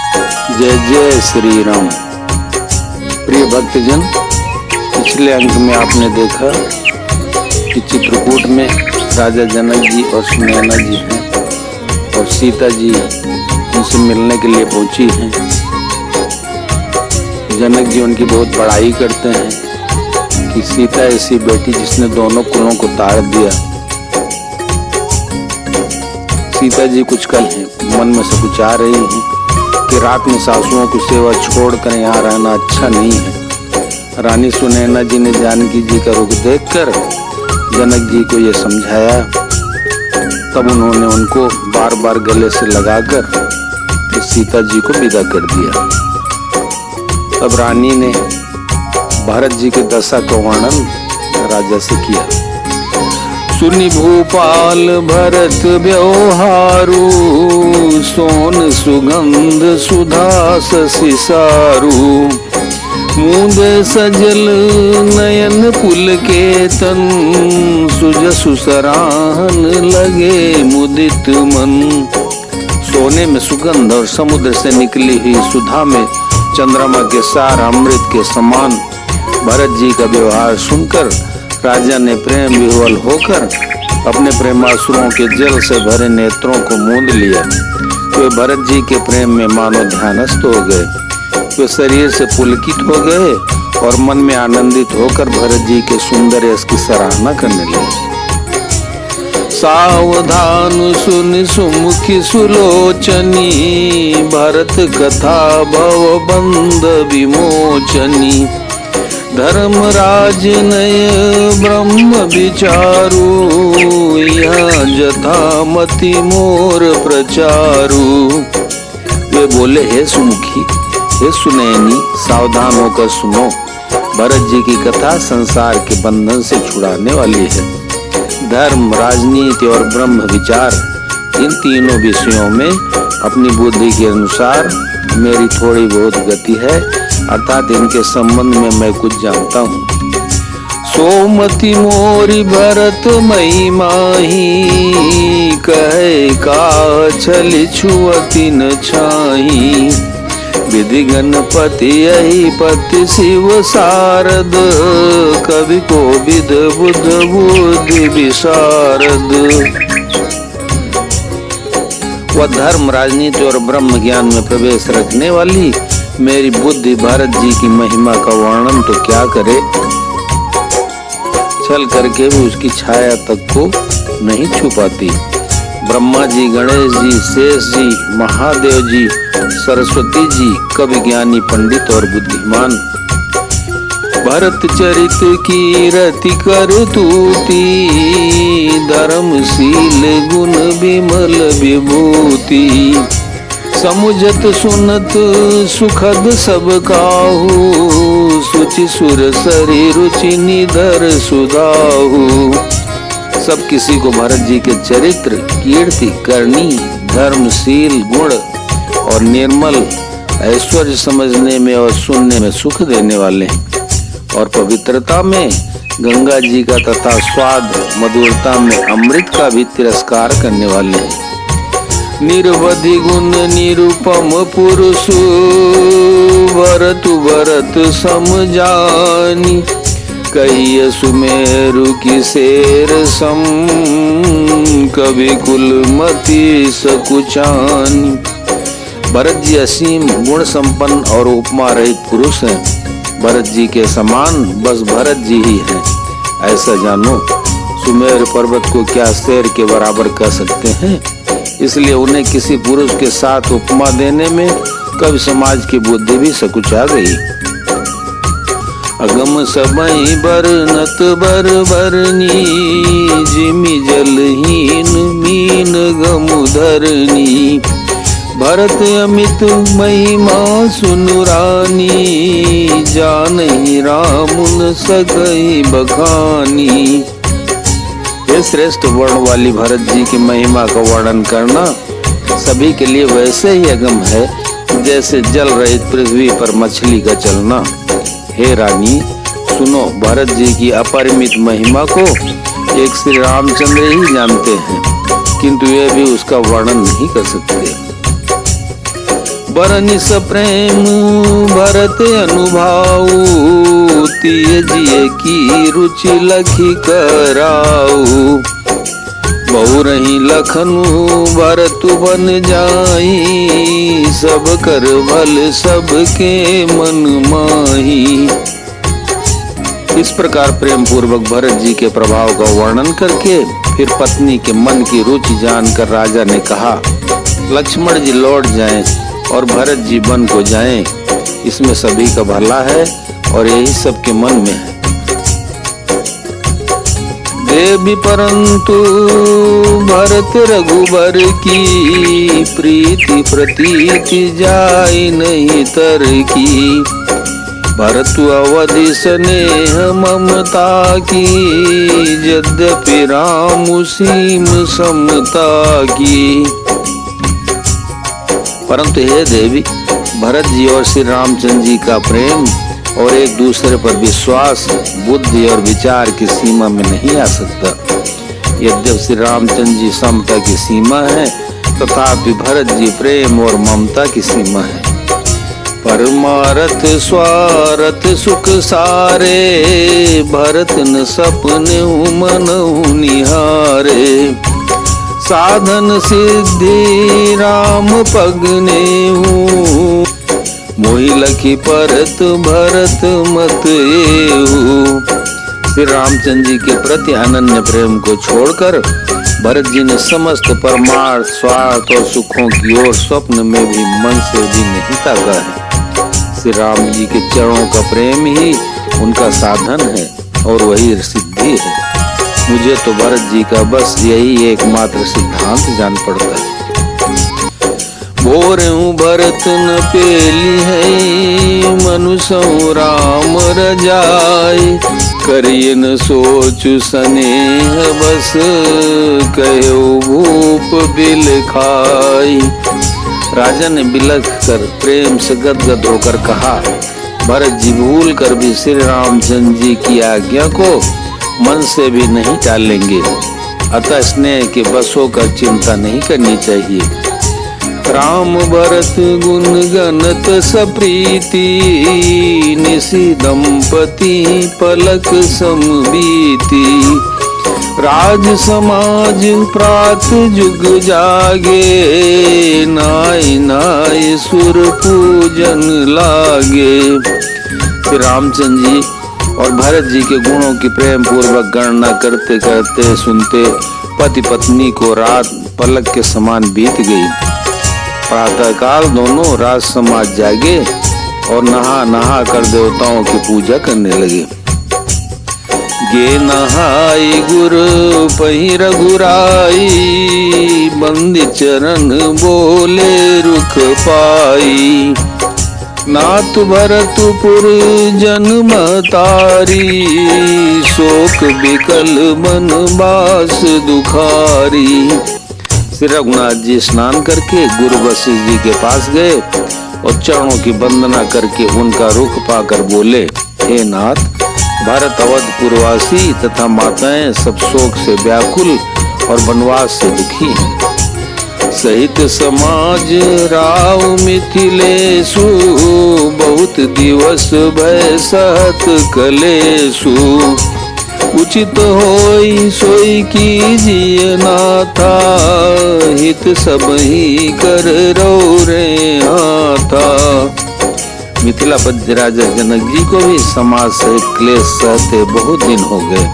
जय जय श्री राम। प्रिय भक्तजन, पिछले अंक में आपने देखा कि चित्रकूट में राजा जनक जी और सुनैना जी हैं और सीता जी उनसे मिलने के लिए पहुंची हैं। जनक जी उनकी बहुत बड़ाई करते हैं कि सीता ऐसी बेटी जिसने दोनों कुलों को ताड़ दिया। सीता जी कुछ कल हैं, मन में से कुछ आ रही हैं कि रात में सासुओं की सेवा छोड़कर यहाँ रहना अच्छा नहीं है। रानी सुनैना जी ने जानकी जी का रुख देखकर जनक जी को ये समझाया। तब उन्होंने उनको बार बार गले से लगाकर सीता जी को विदा कर दिया। तब रानी ने भरत जी के दशा का वर्णन राजा से किया। सुनि भूपाल भरत व्यवहारु, सोन सुगंध सुधा ससिसारु। मूंद सजल नयन पुलकेतन, सुजसु सराहन लगे मुदित मन। सोने में सुगंध और समुद्र से निकली हुई सुधा में चंद्रमा के सार अमृत के समान भरत जी का व्यवहार सुनकर राजा ने प्रेम विह्वल होकर अपने प्रेमासुरों के जल से भरे नेत्रों को मूंद लिया। वे भरत जी के प्रेम में मानो ध्यानस्थ हो गए। वे शरीर से पुलकित हो गए और मन में आनंदित होकर भरत जी के सुंदर यश की सराहना करने लगे। सावधान सुन सुमुखी सुलोचनी, भरत कथा भव बंध विमोचनी। धर्मराज नय ब्रह्म विचारु, यहाँ जथा मति मोर प्रचारु। वे बोले, हे सुमुखी, हे सुनैनी, सावधान होकर सुनो। भरत जी की कथा संसार के बंधन से छुड़ाने वाली है। धर्म, राजनीति और ब्रह्म विचार, इन तीनों विषयों में अपनी बुद्धि के अनुसार मेरी थोड़ी बहुत गति है, अर्थात इनके संबंध में मैं कुछ जानता हूँ। सोमति मोरी भरत मई माही, कहे का छलि छुअति न छाही। विधि गणपति यही पति शिव शारद, कवि को विद बुद्ध बुद्धि विशारद। वह धर्म, राजनीति और ब्रह्म ज्ञान में प्रवेश रखने वाली मेरी बुद्धि भरत जी की महिमा का वर्णन तो क्या करे, छल करके भी उसकी छाया तक को नहीं छुपाती। ब्रह्मा जी, गणेश जी, शेष जी, महादेव जी, सरस्वती जी, कवि, ज्ञानी, पंडित और बुद्धिमान। भरत चरित की रति कर तूती, धर्मशील गुण विमल विभूति। समुझत सुनत सुखद सब काहू, सुचि सुर सरी रुचि निधर सुधाहु। सब किसी को भरत जी के चरित्र, कीर्ति, करनी, धर्मशील गुण और निर्मल ऐश्वर्य समझने में और सुनने में सुख देने वाले हैं, और पवित्रता में गंगा जी का तथा स्वाद मधुरता में अमृत का भी तिरस्कार करने वाले हैं। निरवधि गुण निरुपम पुरुष, भरतु भरत समझानी। कहिय सुमेरु की शेर सम, कवि कुल मति सकुचानी। भरत जी असीम गुण संपन्न और उपमा रहित पुरुष हैं। भरत जी के समान बस भरत जी ही हैं, ऐसा जानो। सुमेर पर्वत को क्या शेर के बराबर कह सकते हैं, इसलिए उन्हें किसी पुरुष के साथ उपमा देने में कवि समाज की बुद्धि भी सकुचा गई। अगम सबई बरनत बर बरनी, जिमि जलहीन मीन गमुधरनी। भरत अमित महिमा सुनु रानी, जानहि रामुन सकहि बखानी। ये श्रेष्ठ वर्ण वाली भरत जी की महिमा का वर्णन करना सभी के लिए वैसे ही अगम है जैसे जल रहित पृथ्वी पर मछली का चलना। हे रानी, सुनो, भरत जी की अपरिमित महिमा को एक श्री रामचंद्र ही जानते हैं, किंतु वे भी उसका वर्णन नहीं कर सकते। बरनिस प्रेम भरत अनुभाऊ, तिय जिय की रुचि लखी कराऊ। बहु रही लखनु भरत बन जाई, सब कर भल सबके मन माही। इस प्रकार प्रेम पूर्वक भरत जी के प्रभाव का वर्णन करके फिर पत्नी के मन की रुचि जानकर राजा ने कहा, लक्ष्मण जी लौट जाएं और भरत जी वन को जाएं, इसमें सभी का भला है और यही सबके मन में है। देवी परंतु भरत रघुबर की, प्रीति प्रतीति जाई नहीं तर की। भरत अवधि स्नेह ममता की, यद्यपि राम सीम समता की। परंतु हे देवी, भरत जी और श्री रामचंद्र जी का प्रेम और एक दूसरे पर विश्वास बुद्धि और विचार की सीमा में नहीं आ सकता। यद्यपि श्री रामचंद्र जी समता की सीमा है, तथापि भरत जी प्रेम और ममता की सीमा है। परमारथ स्वारथ सुख सारे, भरत न सपने मनहु निहारे। साधन सिद्धि राम पगने हूँ, मोहि लखी परत भरत मत एहू। श्री रामचंद्र जी के प्रति अनन्य प्रेम को छोड़कर भरत जी ने समस्त परमार्थ स्वार्थ और सुखों की ओर स्वप्न में भी मन से भी नहीं ताका है। श्री राम जी के चरणों का प्रेम ही उनका साधन है और वही सिद्धि है। मुझे तो भरत जी का बस यही एकमात्र सिद्धांत जान पड़ता है। बोरे भरत न पेली है, मनुष्य राम रजाई। करिए न सोचु स्नेह बस, कहो भूप बिल खाई। राजा ने बिलख कर प्रेम से गदगद होकर कहा, भरत जी भूल कर भी श्री रामचंद्र जी की आज्ञा को मन से भी नहीं टालेंगे, अतः स्नेह के बस होकर चिंता नहीं करनी चाहिए। राम भरत गुण गणत सप्रीति, निशि दंपति पलक समबीति। राज समाज प्रात जुग जागे, नाई नाई सुर पूजन लागे। श्री रामचंद्र जी और भरत जी के गुणों की प्रेम पूर्वक गणना करते करते सुनते पति पत्नी को रात पलक के समान बीत गई। प्रातः काल दोनों राज समाज जागे और नहा नहा कर देवताओं की पूजा करने लगे। गे नहाई गुरु पही रघुराई, बंदी चरण बोले रुख पाई। नाथ भरतपुर जन्म तारी, शोक बिकल बनवास दुखारी। श्री रघुनाथ जी स्नान करके गुरु वशिष्ठ जी के पास गए और चरणों की वंदना करके उनका रुख पाकर बोले, हे नाथ, भारत अवधपुरवासी तथा माताएं सब शोक से व्याकुल और वनवास से दुखी हैं। सहित समाज राव मिथिलेशु, बहुत दिवस भय सहत कलेशु। उचित होई सोई कीजिए नाथा, हित सब ही कर रो रे हाथा। मिथिलापति राजा जनक जी को भी समाज सहित क्लेश सहते बहुत दिन हो गए,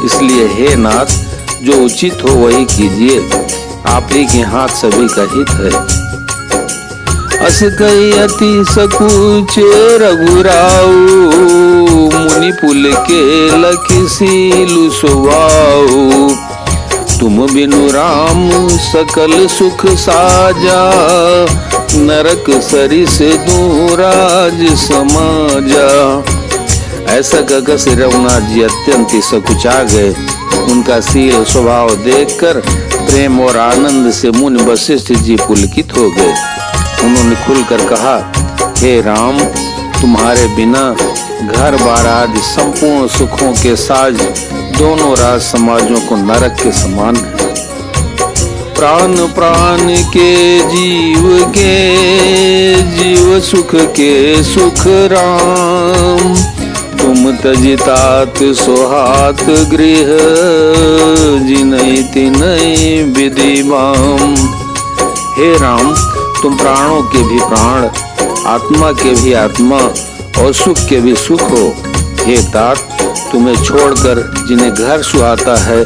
इसलिए हे नाथ, जो उचित हो वही कीजिए, आप ही के हाथ सभी का हित है। अस कई अति सकुचे रघुराऊ, मुनि पुल के लखीसीलु सुवाऊ। तुम बिनु राम सकल सुख साजा, नरक सरिस दूराज समाजा। ऐसा कहकर श्री रघुनाथ जी अत्यंत ही सकुचा गए। उनका शील स्वभाव देखकर प्रेम और आनंद से मुनि वशिष्ठ जी पुलकित हो गए। उन्होंने खुलकर कहा, हे राम, तुम्हारे बिना घर बार आदि संपूर्ण सुखों के साज दोनों राज समाजों को नरक के समान है। प्राण प्राण के जीव सुख के सुख राम। तुम तजितात सोहात गृह जिनहि तिनहि विधि बाम। हे राम, तुम प्राणों के भी प्राण, आत्मा के भी आत्मा और सुख के भी सुख हो। हे तात, तुम्हें छोड़कर जिन्हें घर सुहाता है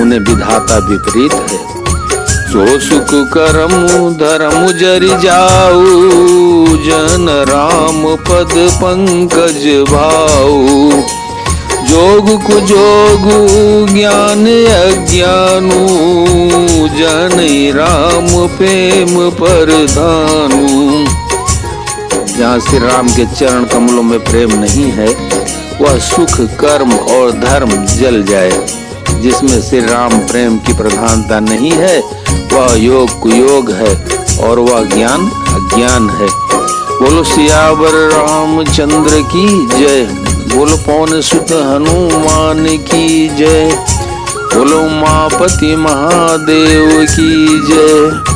उन्हें विधाता विपरीत है। सो सुख करम धर्म जरि जाऊ, जन राम पद पंकज भाऊ। जोग कुजोग ज्ञान अज्ञानु, जन राम प्रेम परधानु। जहाँ श्री राम के चरण कमलों में प्रेम नहीं है, वह सुख कर्म और धर्म जल जाए। जिसमें श्री राम प्रेम की प्रधानता नहीं है, वह योग कुयोग है और वह ज्ञान अज्ञान है। बोलो सियावर रामचंद्र की जय। बोलो पवन सुत हनुमान की जय। बोलो उमापति महादेव की जय।